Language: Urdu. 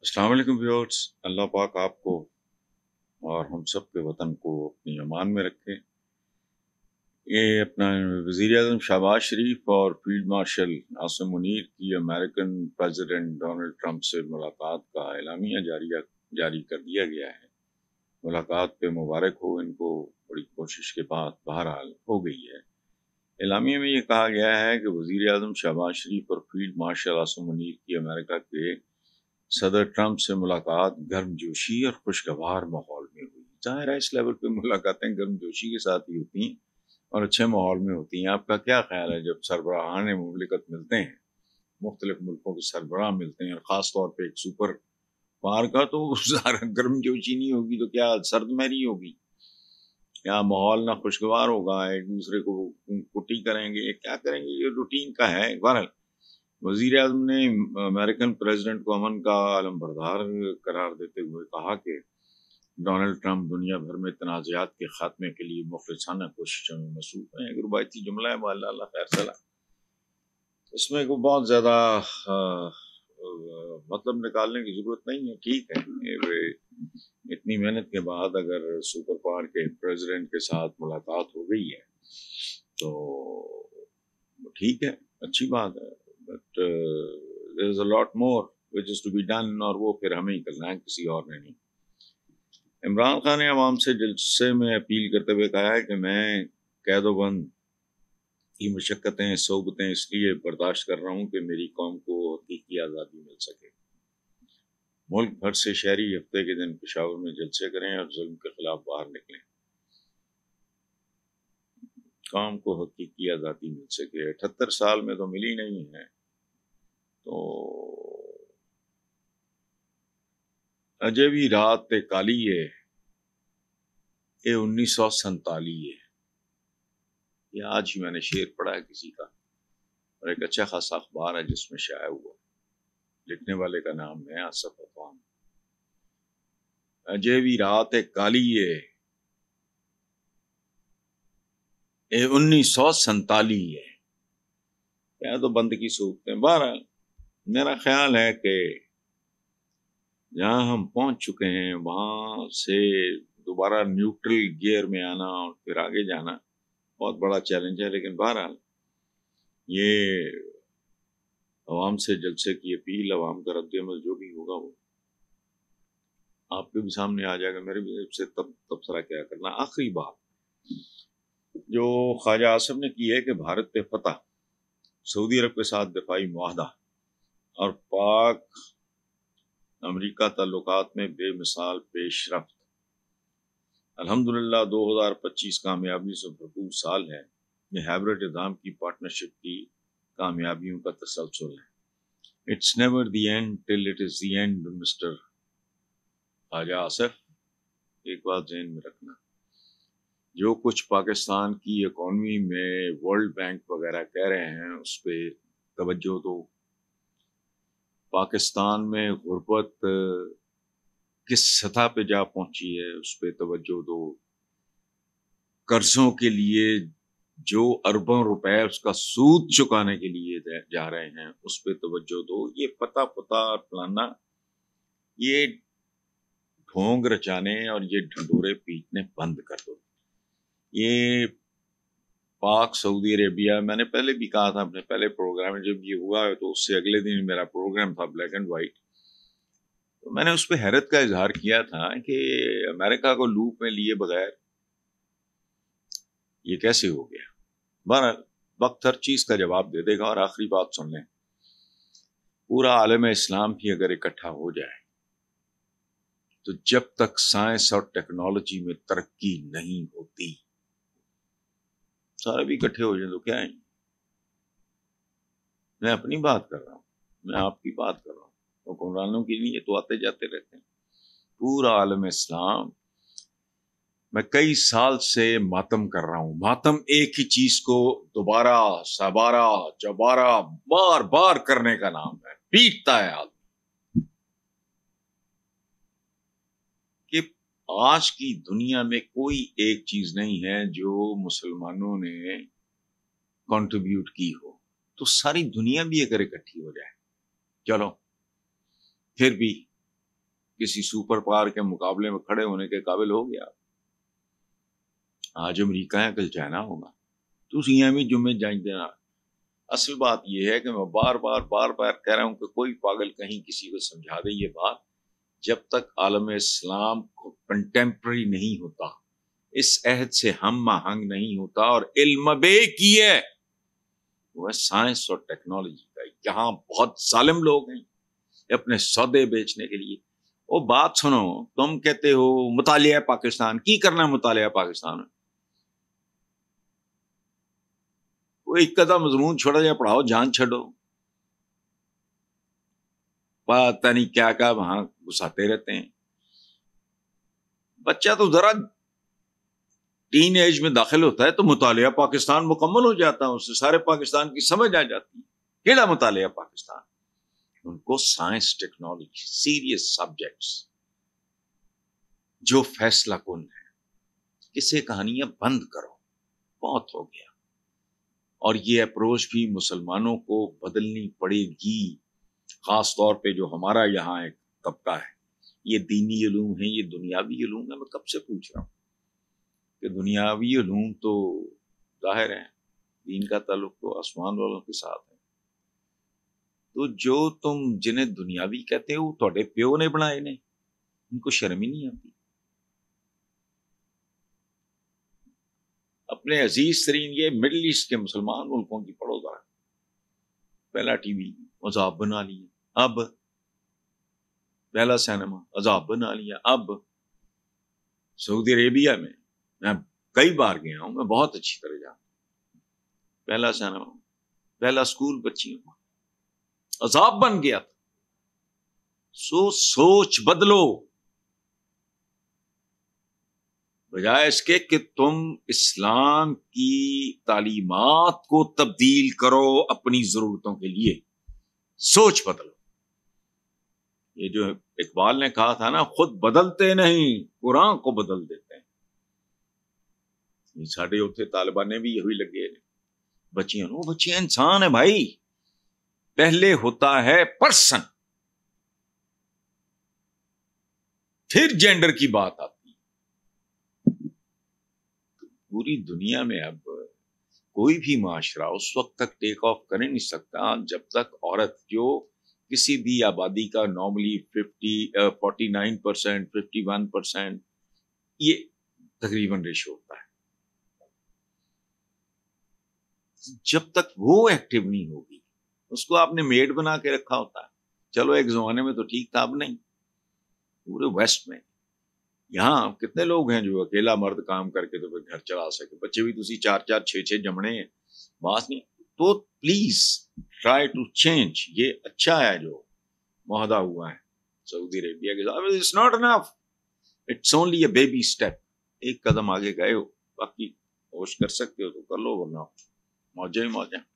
السلام علیکم ویورز، اللہ پاک آپ کو اور ہم سب کے وطن کو اپنی امان میں رکھے۔ یہ اپنا وزیر اعظم شہباز شریف اور فیلڈ مارشل عاصم منیر کی امریکن پریزیڈنٹ ڈونلڈ ٹرمپ سے ملاقات کا اعلامیہ جاری کر دیا گیا ہے۔ ملاقات پہ مبارک ہو ان کو، بڑی کوشش کے بعد بہرحال ہو گئی ہے۔ اعلامیہ میں یہ کہا گیا ہے کہ وزیر اعظم شہباز شریف اور فیلڈ مارشل عاصم منیر کی امریکہ کے صدر ٹرمپ سے ملاقات گرم جوشی اور خوشگوار ماحول میں ہوئی۔ ظاہر ہے اس لیول پہ ملاقاتیں گرم جوشی کے ساتھ ہی ہوتی ہیں اور اچھے ماحول میں ہوتی ہیں۔ آپ کا کیا خیال ہے جب سربراہان مملکت ملتے ہیں، مختلف ملکوں کے سربراہ ملتے ہیں، اور خاص طور پہ ایک سپر پاور کا، تو گرم جوشی نہیں ہوگی تو کیا سرد مہری ہوگی؟ کیا ماحول نہ خوشگوار ہوگا؟ ایک دوسرے کو کٹی کریں گے، کیا کریں گے؟ یہ روٹین کا ہے۔ بہرحال وزیر اعظم نے امریکن پریزیڈنٹ کو امن کا علم بردار قرار دیتے ہوئے کہا کہ ڈونلڈ ٹرمپ دنیا بھر میں تنازعات کے خاتمے کے لیے مخلصانہ کوششوں میں مصروف ہیں۔ ایک روایتی جملہ ہے، واللہ اللہ خیر صلاح، اس میں کوئی بہت زیادہ مطلب نکالنے کی ضرورت نہیں ہے۔ ٹھیک ہے، اتنی محنت کے بعد اگر سپر پاور کے پریزیڈنٹ کے ساتھ ملاقات ہو گئی ہے تو ٹھیک ہے، اچھی بات ہے، but there is a lot more which is to be done، اور وہ پھر ہمیں ہی کرنا ہے، کسی اور نے نہیں۔ عمران خان نے عوام سے جلسے میں اپیل کرتے ہوئے کہا ہے کہ میں قید و بند کی مشقتیں صعوبتیں اس لیے برداشت کر رہا ہوں کہ میری قوم کو حقیقی آزادی مل سکے۔ ملک بھر سے شہری ہفتے کے دن پشاور میں جلسے کریں اور ظلم کے خلاف باہر نکلیں، قوم کو حقیقی آزادی مل سکے۔ 78 سال میں تو ملی نہیں ہے، تو اجے بھی رات کالی ہے، یہ 1947 ہے۔ یہ آج ہی میں نے شعر پڑھا ہے کسی کا، اور ایک اچھا خاصا اخبار ہے جس میں شائع ہوا۔ لکھنے والے کا نام ہے آصف افغان۔ اجے بھی رات کالی ہے، یہ 1947 ہے۔ کیا تو بند کی صورتیں۔ بہرحال میرا خیال ہے کہ جہاں ہم پہنچ چکے ہیں وہاں سے دوبارہ نیوٹرل گیئر میں آنا اور پھر آگے جانا بہت بڑا چیلنج ہے، لیکن بہرحال یہ عوام سے جلسے کی اپیل، عوام کا رد عمل جو بھی ہوگا وہ آپ کے بھی سامنے آ جائے گا، میرے بھی سے تبصرہ کیا کرنا۔ آخری بات جو خواجہ آصف نے کی ہے کہ بھارت پہ فتح، سعودی عرب کے ساتھ دفاعی معاہدہ اور پاک امریکہ تعلقات میں بے مثال پیش رفت۔ الحمدللہ 2025 کامیابی سے بھرپور سال ہے۔ یہ ہائبرڈ نظام کی پارٹنرشپ کی کامیابیوں کا تسلسل ہے۔ It's never the end till it is the end, mister Khawaja Asif. ایک بات ذہن میں رکھنا، جو کچھ پاکستان کی اکانومی میں ورلڈ بینک وغیرہ کہہ رہے ہیں اس پہ توجہ دو۔ پاکستان میں غربت کس سطح پہ جا پہنچی ہے اس پہ توجہ دو۔ قرضوں کے لیے جو اربوں روپے اس کا سود چکانے کے لیے جا رہے ہیں اس پہ توجہ دو۔ یہ پتہ اور پلانا، یہ ڈھونگ رچانے اور یہ ڈھنڈورے پیٹنے بند کر دو۔ یہ پاک سعودی عربیہ، میں نے پہلے بھی کہا تھا اپنے پہلے پروگرام میں، جب یہ ہوا ہے تو اس سے اگلے دن میرا پروگرام تھا بلیک اینڈ وائٹ، تو میں نے اس پہ حیرت کا اظہار کیا تھا کہ امریکہ کو لوپ میں لیے بغیر یہ کیسے ہو گیا۔ بہرحال وقت ہر چیز کا جواب دے دے گا۔ اور آخری بات سن لیں، پورا عالم اسلام بھی اگر اکٹھا ہو جائے تو جب تک سائنس اور ٹیکنالوجی میں ترقی نہیں ہوتی، سارے بھی اکٹھے ہو جائیں تو کیا ہے؟ میں اپنی بات کر رہا ہوں، میں آپ کی بات کر رہا ہوں، حکمرانوں کے لیے تو آتے جاتے رہتے ہیں۔ پورا عالم اسلام، میں کئی سال سے ماتم کر رہا ہوں۔ ماتم ایک ہی چیز کو دوبارہ سبارہ جبارہ بار بار کرنے کا نام ہے، پیٹتا ہے آدمی کہ آج کی دنیا میں کوئی ایک چیز نہیں ہے جو مسلمانوں نے کنٹریبیوٹ کی ہو، تو ساری دنیا بھی اگر اکٹھی ہو جائے، چلو پھر بھی کسی سپر پاور کے مقابلے میں کھڑے ہونے کے قابل ہو گیا. آج امریکہ ہے کل چائنا ہوگا. تو ایویں جمعے جائیں دینا. اصل بات یہ ہے کہ میں بار بار کہہ رہا ہوں کہ کوئی پاگل کہیں کسی کو سمجھا دے یہ بات، جب تک عالم اسلام کو کنٹمپرری نہیں ہوتا، اس عہد سے ہم آہنگ نہیں ہوتا، اور علم بے کی ہے وہ ہے سائنس اور ٹیکنالوجی کا. یہاں بہت ظالم لوگ ہیں اپنے سودے بیچنے کے لیے. وہ بات سنو، تم کہتے ہو مطالعہ پاکستان کی کرنا ہے، مطالعہ پاکستان میں وہ ایک قدم مضمون چھوڑا جائے پڑھاؤ، جان چھڑو، پتہ نہیں کیا کیا وہاں گھساتے رہتے ہیں. بچہ تو ذرا ٹین ایج میں داخل ہوتا ہے تو مطالعہ پاکستان مکمل ہو جاتا ہے، اس سے سارے پاکستان کی سمجھ آ جاتی ہے. کیڑا مطالعہ پاکستان؟ ان کو سائنس ٹیکنالوجی سیریس سبجیکٹس جو فیصلہ کن ہے، کسے کہانیاں بند کرو، بہت ہو گیا. اور یہ اپروچ بھی مسلمانوں کو بدلنی پڑے گی، خاص طور پہ جو ہمارا یہاں ایک طبقہ ہے. یہ دینی علوم ہیں، یہ دنیاوی علوم ہے. میں کب سے پوچھ رہا ہوں کہ دنیاوی علوم تو ظاہر ہے، دین کا تعلق تو آسمان والوں کے ساتھ ہے. تو جو تم جنہیں دنیاوی کہتے ہو تھوڑے پیو نے بنائے نے، ان کو شرم ہی نہیں آتی. اپنے عزیز ترین یہ مڈل ایسٹ کے مسلمان ملکوں کی پڑھو ذرا. پہلا ٹی وی عذاب بنا لیا، اب پہلا سینما عذاب بنا لیا. اب سعودی عربیہ میں کئی بار گیا ہوں، میں بہت اچھی طرح جانتا ہوں. پہلا سینما، پہلا سکول بچیوں کا عذاب بن گیا تھا. سوچ بدلو، بجائے اس کے کہ تم اسلام کی تعلیمات کو تبدیل کرو اپنی ضرورتوں کے لیے. سوچ بدلو. یہ جو اقبال نے کہا تھا نا، خود بدلتے نہیں قرآن کو بدل دیتے ہیں. ساڑھے اتنے طالبان نے بھی یہی لگے بچیاں، وہ بچیاں انسان ہے بھائی. پہلے ہوتا ہے پرسن، پھر جینڈر کی بات آتی. پوری دنیا میں اب کوئی بھی معاشرہ اس وقت تک ٹیک آف کر نہیں سکتا جب تک عورت جو کسی بھی آبادی کا نارملی 49%، 51%، یہ تقریباً ریشو ہوتا ہے، جب تک وہ ایکٹیو نہیں ہوگی. اس کو آپ نے میڈ بنا کے رکھا ہوتا ہے. چلو ایک زمانے میں تو ٹھیک تھا، اب نہیں. پورے ویسٹ میں یہاں کتنے لوگ ہیں جو اکیلا مرد کام کر کے تو پھر گھر چلا سکے. بچے بھی تسی 4 6 جمنے ہیں، بات نہیں. تو پلیز ٹرائی ٹو چینج. یہ اچھا ہے جو معاہدہ ہوا ہے سعودی عربیہ کے ساتھ. It's not enough, it's only a baby step. ایک قدم آگے گئے ہو، باقی کوشش کر سکتے ہو تو کر لو، ورنہ موجیں ہی موجیں.